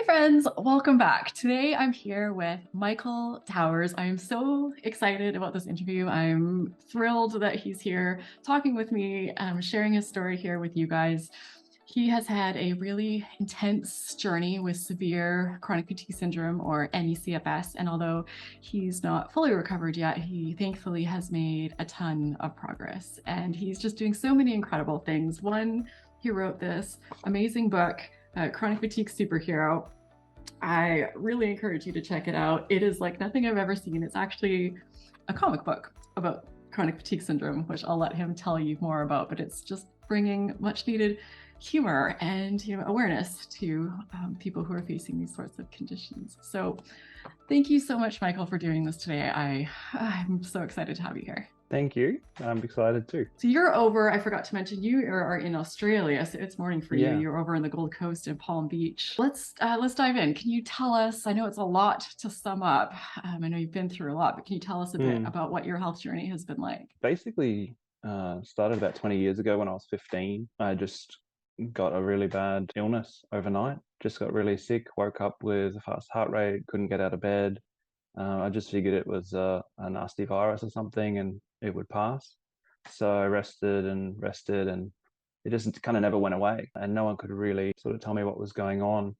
friends, welcome back. Today I'm here with Michael Towers. I'm so excited about this interview. I'm thrilled that he's here talking with me, sharing his story here with you guys. He has had a really intense journey with severe chronic fatigue syndrome, or CFS, and although he's not fully recovered yet, he thankfully has made a ton of progress. And he's just doing so many incredible things. One, he wrote this amazing book, Chronic Fatigue Superhero. I really encourage you to check it out. It is like nothing I've ever seen. It's actually a comic book about chronic fatigue syndrome, which I'll let him tell you more about, but it's just bringing much needed humor and awareness to people who are facing these sorts of conditions. So thank you so much, Michael, for doing this today. I'm so excited to have you here. Thank you. I'm excited too. So you're over, I forgot to mention, you are in Australia, so it's morning for you. You're over in the Gold Coast in Palm Beach. Let's dive in. Can you tell us, I know it's a lot to sum up. I know you've been through a lot, but can you tell us a bit about what your health journey has been like? Basically, started about 20 years ago when I was 15. I just got a really bad illness overnight. Just got really sick, woke up with a fast heart rate, couldn't get out of bed. I just figured it was a nasty virus or something and it would pass. So I rested and it just kind of never went away. And no one could really sort of tell me what was going on.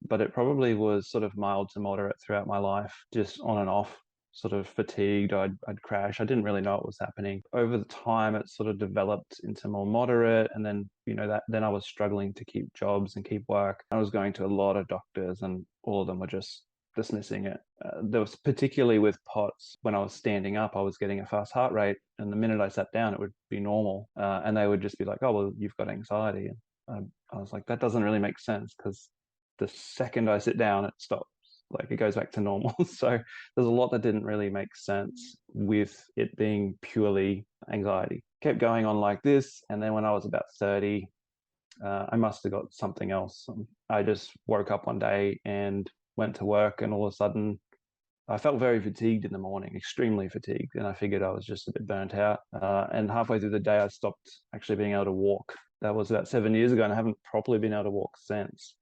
But it probably was sort of mild to moderate throughout my life, just on and off, sort of fatigued. I'd crash. I didn't really know what was happening. Over the time, it sort of developed into more moderate. And then, then I was struggling to keep jobs and keep work. I was going to a lot of doctors and all of them were just dismissing it. There was particularly with POTS, when I was standing up, I was getting a fast heart rate. And the minute I sat down, it would be normal. And they would just be like, oh, well, you've got anxiety. And I was like, that doesn't really make sense because the second I sit down, it stops. Like it goes back to normal. So there's a lot that didn't really make sense with it being purely anxiety. Kept going on like this. And then when I was about 30, I must have got something else. I just woke up one day and went to work, and all of a sudden I felt very fatigued in the morning, extremely fatigued. And I figured I was just a bit burnt out. And halfway through the day, I stopped actually being able to walk. That was about 7 years ago, and I haven't properly been able to walk since.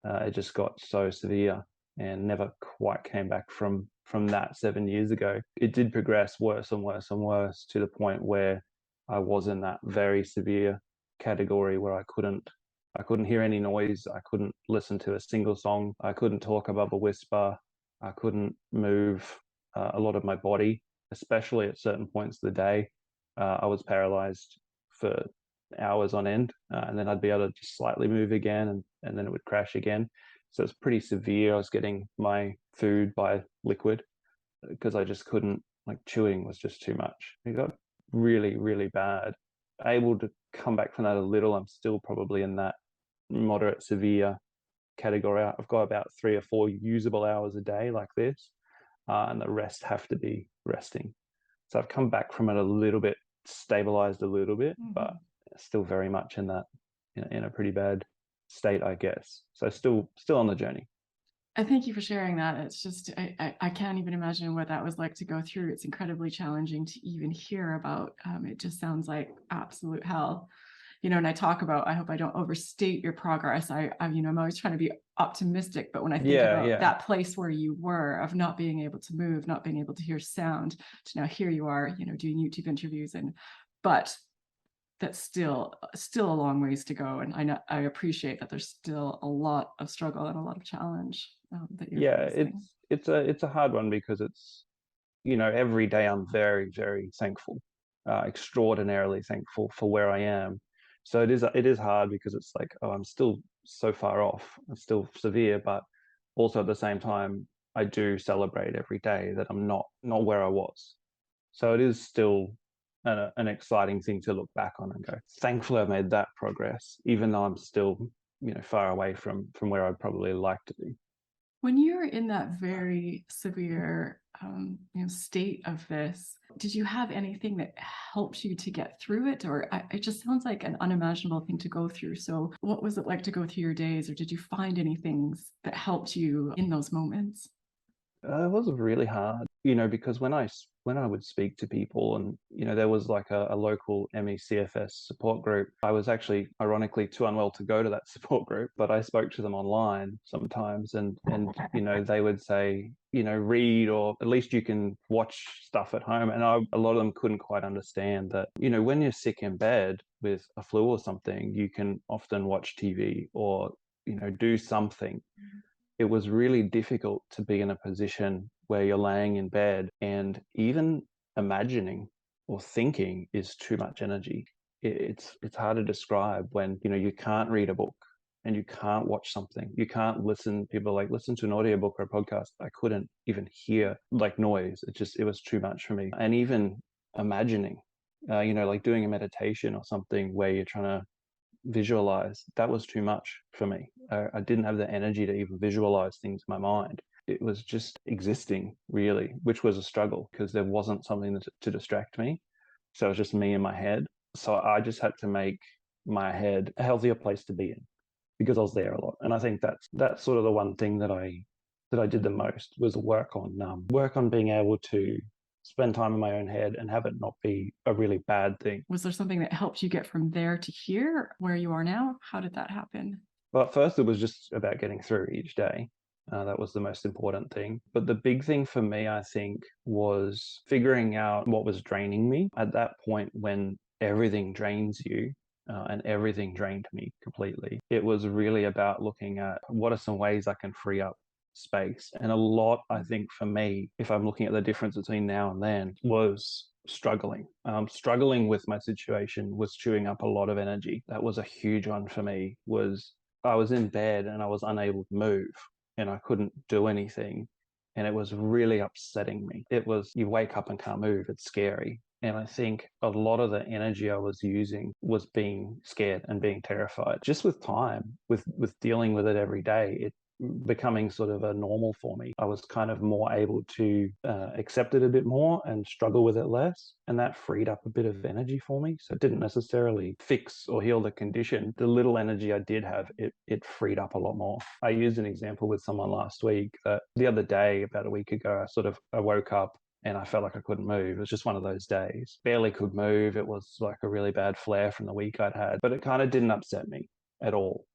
It just got so severe and never quite came back from that 7 years ago. It did progress worse and worse and worse to the point where I was in that very severe category where I couldn't hear any noise. I couldn't listen to a single song. I couldn't talk above a whisper. I couldn't move a lot of my body, especially at certain points of the day. I was paralyzed for hours on end, and then I'd be able to just slightly move again, and then it would crash again. So it's pretty severe. I was getting my food by liquid because I just couldn't, like chewing was just too much. It got really, really bad. Able to come back from that a little. I'm still probably in that moderate severe category. I've got about 3 or 4 usable hours a day like this, and the rest have to be resting. So I've come back from it a little bit, stabilized a little bit, but still very much in that, in a pretty bad state, I guess. So still on the journey. And thank you for sharing that. It's just, I can't even imagine what that was like to go through. It's incredibly challenging to even hear about. It just sounds like absolute hell. And I talk about, I hope I don't overstate your progress. I'm always trying to be optimistic, but when I think about that place where you were, of not being able to move, not being able to hear sound, to now here you are, doing YouTube interviews, but that's still a long ways to go. And I appreciate that there's still a lot of struggle and a lot of challenge that you're facing. It's a hard one because it's, every day I'm very, very thankful, extraordinarily thankful for where I am. So it is hard because it's like, oh, I'm still so far off. It's still severe, but also at the same time, I do celebrate every day that I'm not where I was. So it is still an exciting thing to look back on and go, thankfully I've made that progress, even though I'm still, far away from where I'd probably like to be. When you're in that very severe state of this, did you have anything that helped you to get through it? Or it just sounds like an unimaginable thing to go through. So what was it like to go through your days? Or did you find any things that helped you in those moments? It was really hard, because when I would speak to people, and there was like a local ME CFS support group. I was actually ironically too unwell to go to that support group, but I spoke to them online sometimes, and they would say, read, or at least you can watch stuff at home. And a lot of them couldn't quite understand that, when you're sick in bed with a flu or something, you can often watch TV or do something. It was really difficult to be in a position where you're laying in bed and even imagining or thinking is too much energy. It's hard to describe when you can't read a book and you can't watch something. You can't listen. People like listen to an audiobook or a podcast. I couldn't even hear like noise. It was too much for me. And even imagining, like doing a meditation or something where you're trying to visualize, that was too much for me. I didn't have the energy to even visualize things in my mind. It was just existing, really, which was a struggle because there wasn't something to distract me. So it was just me in my head. So I just had to make my head a healthier place to be in because I was there a lot. And I think that's sort of the one thing that I did the most was work on being able to spend time in my own head and have it not be a really bad thing. Was there something that helped you get from there to here where you are now? How did that happen? Well, at first, it was just about getting through each day. That was the most important thing. But the big thing for me, I think, was figuring out what was draining me at that point when everything drains you. And everything drained me completely. It was really about looking at what are some ways I can free up space. And a lot, I think, for me, if I'm looking at the difference between now and then, was struggling. Struggling with my situation was chewing up a lot of energy. That was a huge one for me. Was I was in bed and I was unable to move and I couldn't do anything. And it was really upsetting me. It was, you wake up and can't move. It's scary. And I think a lot of the energy I was using was being scared and being terrified. Just with time, with dealing with it every day, it becoming sort of a normal for me. I was kind of more able to accept it a bit more and struggle with it less. And that freed up a bit of energy for me. So it didn't necessarily fix or heal the condition. The little energy I did have, it freed up a lot more. I used an example with someone last week that the other day, about a week ago, I woke up and I felt like I couldn't move. It was just one of those days. Barely could move. It was like a really bad flare from the week I'd had, but it kind of didn't upset me at all.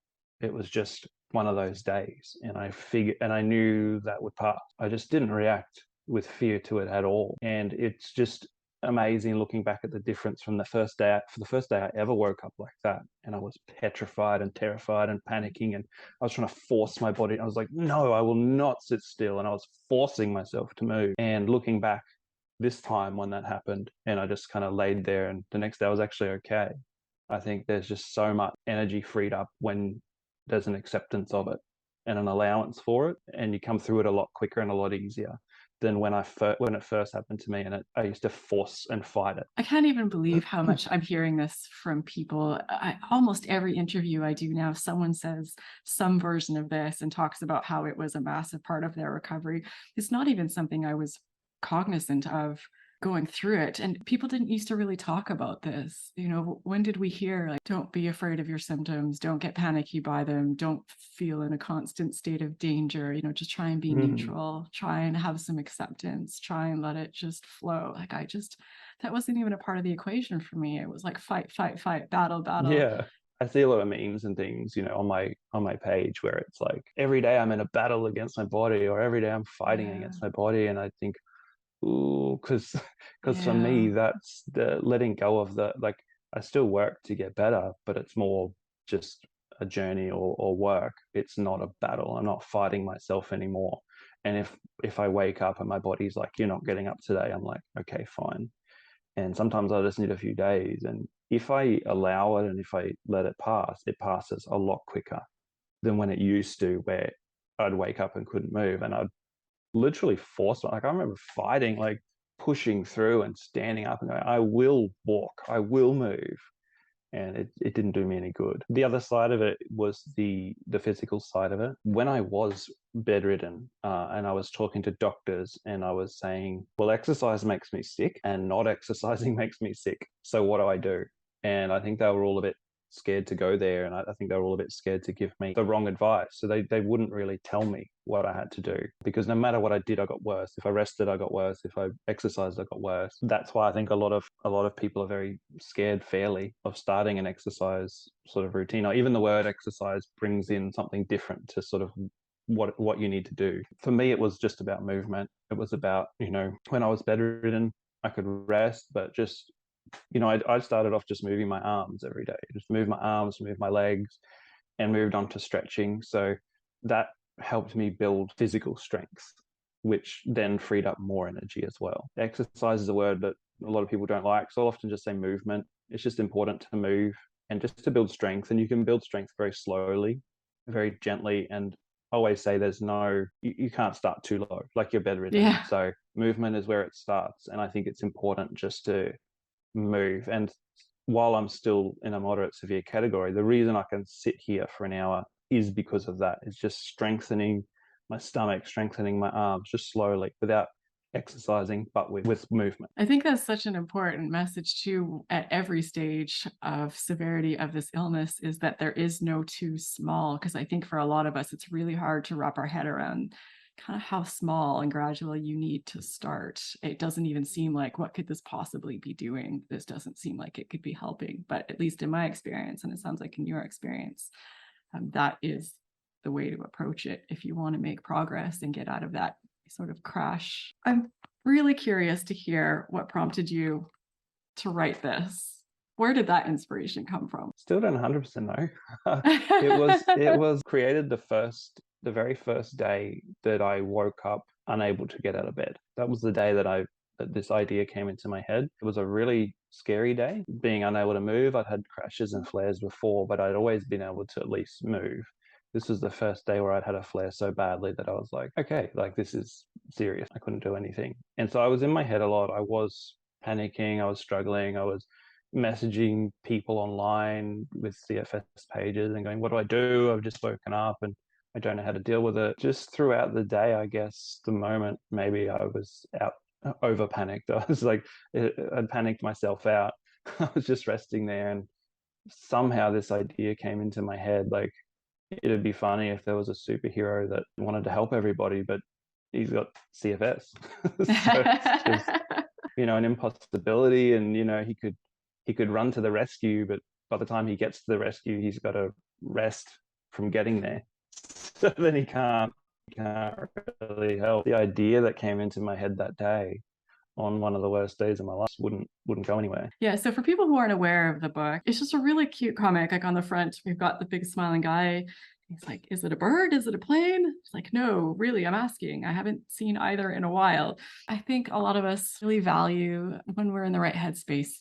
It was just one of those days. And I knew that would pass. I just didn't react with fear to it at all. And it's just amazing looking back at the difference from for the first day I ever woke up like that. And I was petrified and terrified and panicking. And I was trying to force my body. I was like, no, I will not sit still. And I was forcing myself to move. And looking back this time when that happened, and I just kind of laid there, and the next day I was actually okay. I think there's just so much energy freed up when there's an acceptance of it and an allowance for it, and you come through it a lot quicker and a lot easier than when it first happened to me, and I used to force and fight it. I can't even believe how much I'm hearing this from people. Almost every interview I do now, someone says some version of this and talks about how it was a massive part of their recovery. It's not even something I was cognizant of going through it. And people didn't used to really talk about this. When did we hear, like, don't be afraid of your symptoms, don't get panicky by them, don't feel in a constant state of danger, just try and be neutral, try and have some acceptance, try and let it just flow. That wasn't even a part of the equation for me. It was like fight, fight, fight, battle, battle. Yeah. I see a lot of memes and things, on my page where it's like every day I'm in a battle against my body, or every day I'm fighting against my body. And I think, ooh, because for me, that's the letting go of the, like, I still work to get better, but it's more just a journey or work. It's not a battle. I'm not fighting myself anymore. And if I wake up and my body's like, you're not getting up today, I'm like, okay, fine. And sometimes I just need a few days. And if I allow it and if I let it pass, it passes a lot quicker than when it used to, where I'd wake up and couldn't move, and I'd literally force it. Like, I remember fighting, like pushing through and standing up and going, I will walk, I will move. And it didn't do me any good. The other side of it was the physical side of it. When I was bedridden and I was talking to doctors and I was saying, well, exercise makes me sick and not exercising makes me sick. So what do I do? And I think they were all a bit scared to go there, and I think they were all a bit scared to give me the wrong advice. So they wouldn't really tell me what I had to do, because no matter what I did, I got worse. If I rested, I got worse. If I exercised, I got worse. That's why I think a lot of people are very scared fairly of starting an exercise sort of routine. Or even the word exercise brings in something different to sort of what you need to do. For me, it was just about movement. It was about, when I was bedridden, I could rest, but just, I started off just moving my arms every day, just move my arms, move my legs, and moved on to stretching. So that helped me build physical strength, which then freed up more energy as well. Exercise is a word that a lot of people don't like, so I'll often just say movement. It's just important to move and just to build strength. And you can build strength very slowly, very gently, and always say you can't start too low, like you're bedridden. Yeah. So movement is where it starts. And I think it's important just to move. And while I'm still in a moderate severe category, the reason I can sit here for an hour is because of that. It's just strengthening my stomach, strengthening my arms, just slowly, without exercising, but with movement. I think that's such an important message too at every stage of severity of this illness, is that there is no too small, because I think for a lot of us it's really hard to wrap our head around kind of how small and gradual you need to start. It doesn't even seem like, what could this possibly be doing? This doesn't seem like it could be helping, but at least in my experience, and it sounds like in your experience, that is the way to approach it if you want to make progress and get out of that sort of crash. I'm really curious to hear what prompted you to write this. Where did that inspiration come from? Still don't 100% know. It was created the very first day that I woke up unable to get out of bed. That was the day that this idea came into my head. It was a really scary day, being unable to move. I'd had crashes and flares before, but I'd always been able to at least move. This was the first day where I'd had a flare so badly that I was like, okay, like this is serious. I couldn't do anything. And so I was in my head a lot. I was panicking. I was struggling. I was messaging people online with CFS pages and going, what do I do? I've just woken up and I don't know how to deal with it. Just throughout the day, I guess the moment maybe I was over panicked. I was like, I'd panicked myself out. I was just resting there, and somehow this idea came into my head, like, it'd be funny if there was a superhero that wanted to help everybody, but he's got CFS. So it's just, an impossibility, and he could run to the rescue, but by the time he gets to the rescue, he's got to rest from getting there. So then he can't really help. The idea that came into my head that day, on one of the worst days of my life, wouldn't go anywhere. Yeah, so for people who aren't aware of the book, it's just a really cute comic. Like on the front, we've got the big smiling guy. He's like, is it a bird? Is it a plane? It's like, no, really, I'm asking. I haven't seen either in a while. I think a lot of us really value, when we're in the right headspace,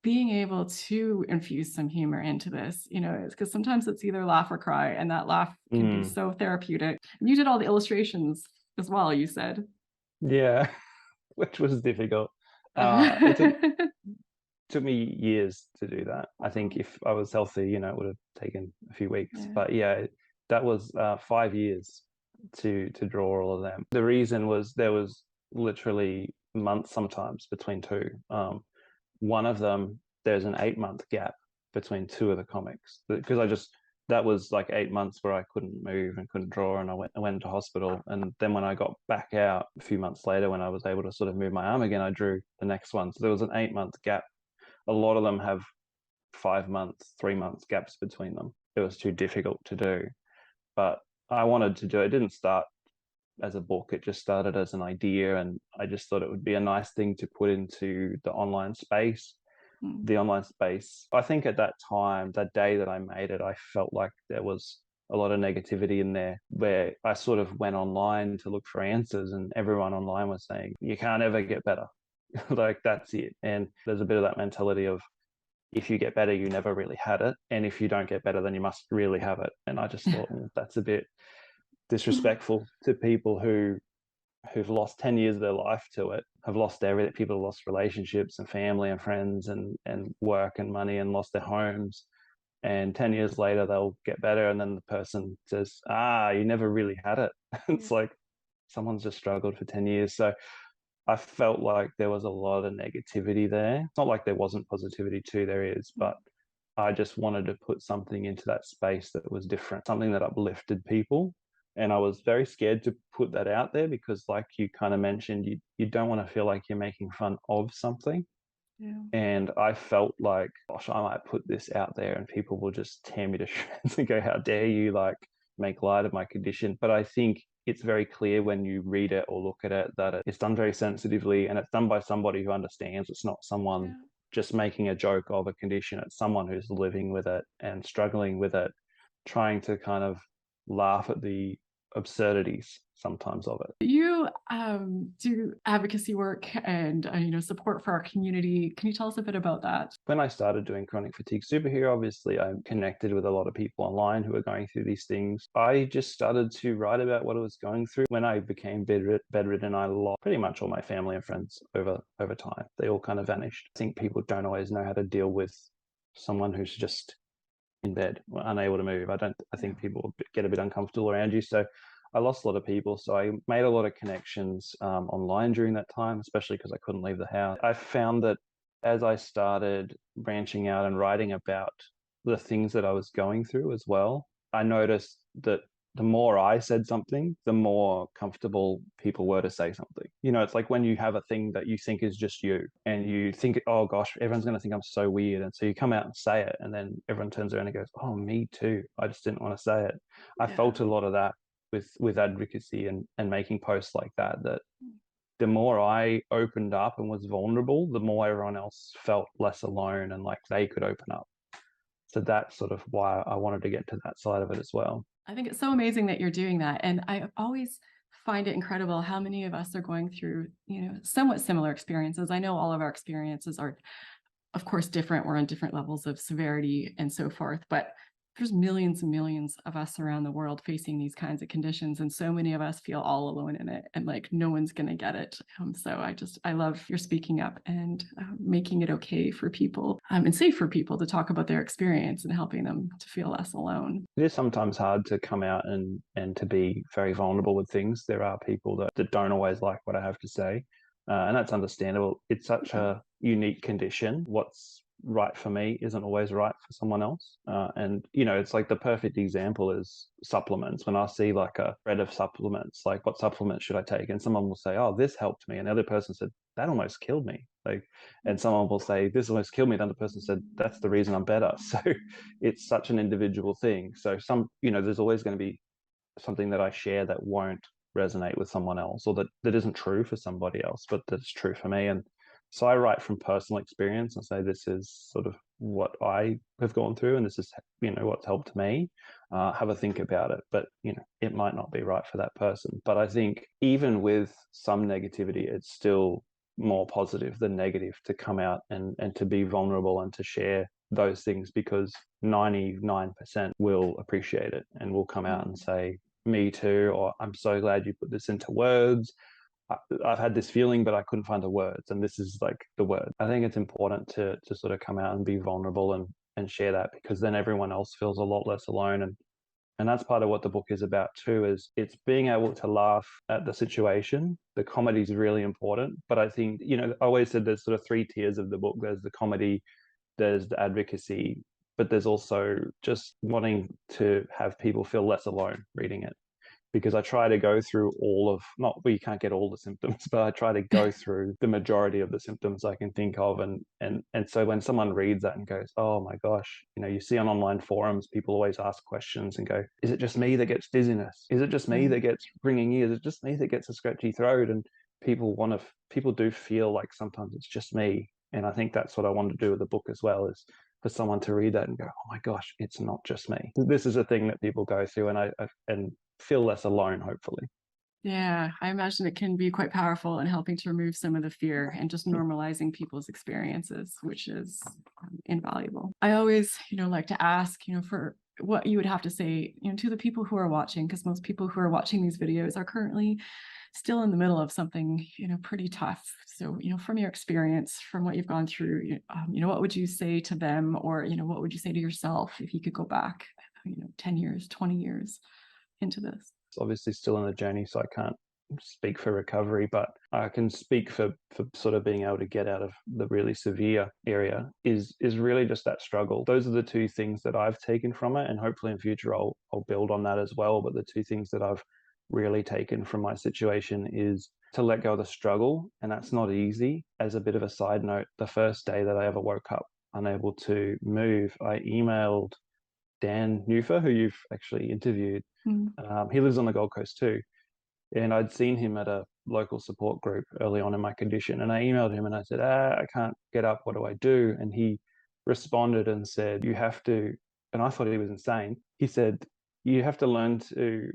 being able to infuse some humor into this, because sometimes it's either laugh or cry, and that laugh can be so therapeutic. And you did all the illustrations as well, you said. Yeah, which was difficult. It took me years to do that. I think if I was healthy, it would have taken a few weeks. Yeah. But yeah, that was 5 years to draw all of them. The reason was there was literally months sometimes between two. One of them, there's an 8-month gap between two of the comics, because that was like 8 months where I couldn't move and couldn't draw, and I went to hospital. And then when I got back out a few months later, when I was able to sort of move my arm again, I drew the next one. So there was an 8-month gap. A lot of them have 5 months, 3 months gaps between them. It was too difficult to do, but I wanted to do it. It didn't start as a book. It just started as an idea, and I just thought it would be a nice thing to put into the online space. The online space, I think at that time, that day that I made it, I felt like there was a lot of negativity in there, where I sort of went online to look for answers, and everyone online was saying, you can't ever get better. Like, that's it. And there's a bit of that mentality of, if you get better, you never really had it. And if you don't get better, then you must really have it. And I just thought, that's a bit disrespectful to people who've lost 10 years of their life to it, have lost everything. People have lost relationships and family and friends and work and money, and lost their homes. And 10 years later, they'll get better. And then the person says, you never really had it. It's like someone's just struggled for 10 years. So I felt like there was a lot of negativity there. It's not like there wasn't positivity too, there is, but I just wanted to put something into that space that was different, something that uplifted people. And I was very scared to put that out there because, like you kind of mentioned, you don't want to feel like you're making fun of something. Yeah. And I felt like, gosh, I might put this out there and people will just tear me to shreds and go, how dare you like make light of my condition? But I think it's very clear when you read it or look at it that it's done very sensitively and it's done by somebody who understands. It's not someone Yeah. just making a joke of a condition. It's someone who's living with it and struggling with it, trying to kind of laugh at the absurdities sometimes of it. You do advocacy work and support for our community. Can you tell us a bit about that? When I started doing Chronic Fatigue Superhero, obviously I connected with a lot of people online who are going through these things. I just started to write about what I was going through. When I became bedridden, I lost pretty much all my family and friends over time. They all kind of vanished. I think people don't always know how to deal with someone who's just in bed, unable to move. I Yeah. think people get a bit uncomfortable around you. So I lost a lot of people. So I made a lot of connections online during that time, especially because I couldn't leave the house. I found that as I started branching out and writing about the things that I was going through as well, I noticed that the more I said something, the more comfortable people were to say something. It's like when you have a thing that you think is just you and you think, oh gosh, everyone's going to think I'm so weird. And so you come out and say it, and then everyone turns around and goes, oh, me too. I just didn't want to say it. I Yeah. felt a lot of that with advocacy and making posts like that, that the more I opened up and was vulnerable, the more everyone else felt less alone and like they could open up. So that's sort of why I wanted to get to that side of it as well. I think it's so amazing that you're doing that. And I always find it incredible how many of us are going through, somewhat similar experiences. I know all of our experiences are, of course, different. We're on different levels of severity and so forth, but there's millions and millions of us around the world facing these kinds of conditions, and so many of us feel all alone in it, and like no one's going to get it. So I love your speaking up and making it okay for people and safe for people to talk about their experience and helping them to feel less alone. It is sometimes hard to come out and to be very vulnerable with things. There are people that don't always like what I have to say, and that's understandable. It's such a unique condition. What's right for me isn't always right for someone else. And, it's like the perfect example is supplements. When I see like a spread of supplements, like what supplements should I take? And someone will say, oh, this helped me. And the other person said, that almost killed me. Like, and someone will say, this almost killed me. And the other person said, that's the reason I'm better. So it's such an individual thing. So there's always going to be something that I share that won't resonate with someone else, or that isn't true for somebody else, but that's true for me. And so I write from personal experience and say, this is sort of what I have gone through, and this is, what's helped me. Have a think about it. But, it might not be right for that person. But I think even with some negativity, it's still more positive than negative to come out and to be vulnerable and to share those things, because 99% will appreciate it and will come out and say, me too, or I'm so glad you put this into words. I've had this feeling, but I couldn't find the words, and this is like the word. I think it's important to sort of come out and be vulnerable and share that, because then everyone else feels a lot less alone. And that's part of what the book is about too, is it's being able to laugh at the situation. The comedy is really important, but I think, I always said there's sort of three tiers of the book. There's the comedy, there's the advocacy, but there's also just wanting to have people feel less alone reading it, because I try to go through not, well, you can't get all the symptoms, but I try to go through the majority of the symptoms I can think of. And so when someone reads that and goes, oh my gosh, you see on online forums, people always ask questions and go, is it just me that gets dizziness? Is it just me that gets ringing ears? Is it just me that gets a scratchy throat? And people do feel like sometimes it's just me. And I think that's what I wanted to do with the book as well, is for someone to read that and go, oh my gosh, it's not just me. This is a thing that people go through, and feel less alone, hopefully. Yeah, I imagine it can be quite powerful in helping to remove some of the fear and just normalizing people's experiences, which is invaluable. I always, like to ask, for what you would have to say, to the people who are watching, because most people who are watching these videos are currently still in the middle of something, pretty tough. So, from your experience, from what you've gone through, what would you say to them, or, what would you say to yourself if you could go back, 10 years, 20 years into this? It's obviously still in the journey, so I can't speak for recovery, but I can speak for sort of being able to get out of the really severe area is really just that struggle. Those are the two things that I've taken from it, and hopefully in future I'll build on that as well. But the two things that I've really taken from my situation is to let go of the struggle, and that's not easy. As a bit of a side note, the first day that I ever woke up unable to move, I emailed Dan Newfer, who you've actually interviewed. He lives on the Gold Coast too. And I'd seen him at a local support group early on in my condition. And I emailed him and I said, I can't get up. What do I do? And he responded and said, you have to, and I thought he was insane. He said, you have to learn to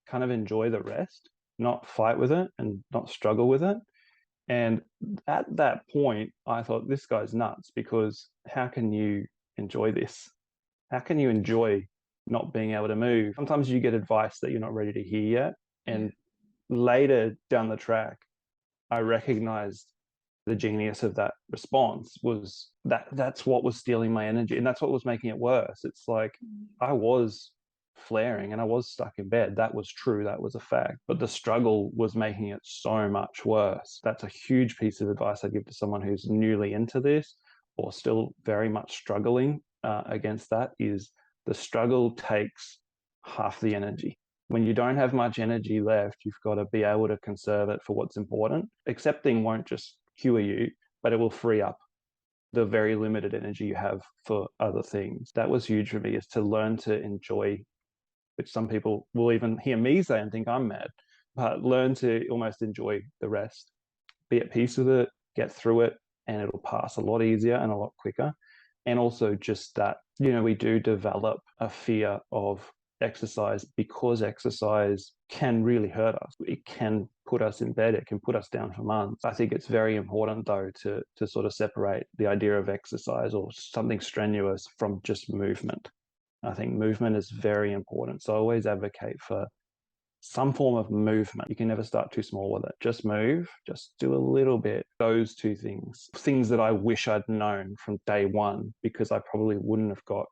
kind of enjoy the rest, not fight with it and not struggle with it. And at that point, I thought, this guy's nuts, because how can you enjoy this? How can you enjoy not being able to move? Sometimes you get advice that you're not ready to hear yet. And later down the track, I recognized the genius of that response was that's what was stealing my energy, and that's what was making it worse. It's like I was flaring and I was stuck in bed. That was true. That was a fact. But the struggle was making it so much worse. That's a huge piece of advice I give to someone who's newly into this or still very much struggling against that is the struggle takes half the energy. When you don't have much energy left, you've got to be able to conserve it for what's important. Accepting won't just cure you, but it will free up the very limited energy you have for other things. That was huge for me, is to learn to enjoy, which some people will even hear me say and think I'm mad, but learn to almost enjoy the rest. Be at peace with it, get through it, and it'll pass a lot easier and a lot quicker. And also just that, we do develop a fear of exercise because exercise can really hurt us. It can put us in bed. It can put us down for months. I think it's very important, though, to sort of separate the idea of exercise or something strenuous from just movement. I think movement is very important. So I always advocate for some form of movement. You can never start too small with it. Just move, just do a little bit. Those two things that I wish I'd known from day one, because I probably wouldn't have got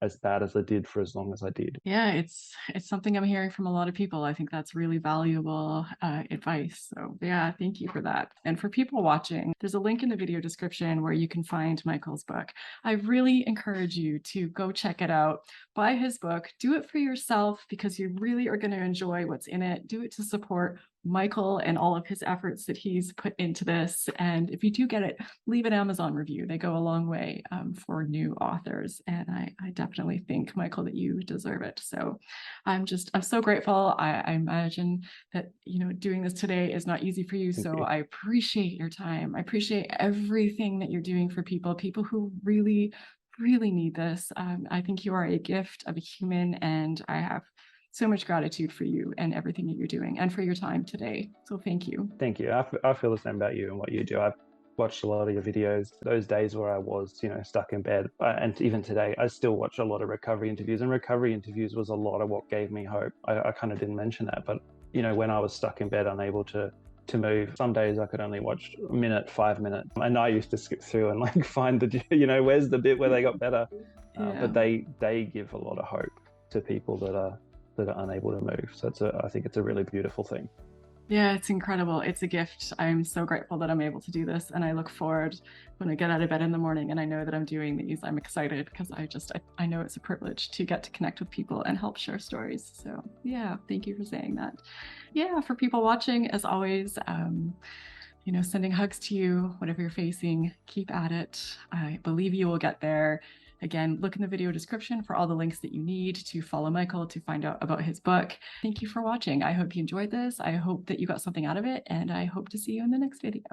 as bad as I did for as long as I did. Yeah, it's something I'm hearing from a lot of people. I think that's really valuable advice. So yeah, thank you for that. And for people watching, there's a link in the video description where you can find Michael's book. I really encourage you to go check it out. Buy his book. Do it for yourself, because you really are going to enjoy what's in it. Do it to support Michael and all of his efforts that he's put into this. And if you do get it, leave an Amazon review. They go a long way for new authors. And I definitely think, Michael, that you deserve it. So I'm so grateful. I imagine that, doing this today is not easy for you. So I appreciate your time. I appreciate everything that you're doing for people who really, really need this. I think you are a gift of a human, and I have so much gratitude for you and everything that you're doing, and for your time today. So thank you. Thank you. I feel the same about you and what you do. I've watched a lot of your videos. Those days where I was, stuck in bed, and even today, I still watch a lot of recovery interviews. And recovery interviews was a lot of what gave me hope. I kind of didn't mention that, but when I was stuck in bed, unable to move, some days I could only watch a minute, 5 minutes, and I used to skip through and find the where's the bit where they got better. But they give a lot of hope to people that are unable to move. So I think it's a really beautiful thing. Yeah, it's incredible. It's a gift. I'm so grateful that I'm able to do this, and I look forward when I get out of bed in the morning and I know that I'm doing these. I'm excited because I know it's a privilege to get to connect with people and help share stories. So yeah, thank you for saying that. Yeah, for people watching, as always, sending hugs to you, whatever you're facing, keep at it. I believe you will get there. Again, look in the video description for all the links that you need to follow Michael, to find out about his book. Thank you for watching. I hope you enjoyed this. I hope that you got something out of it, and I hope to see you in the next video.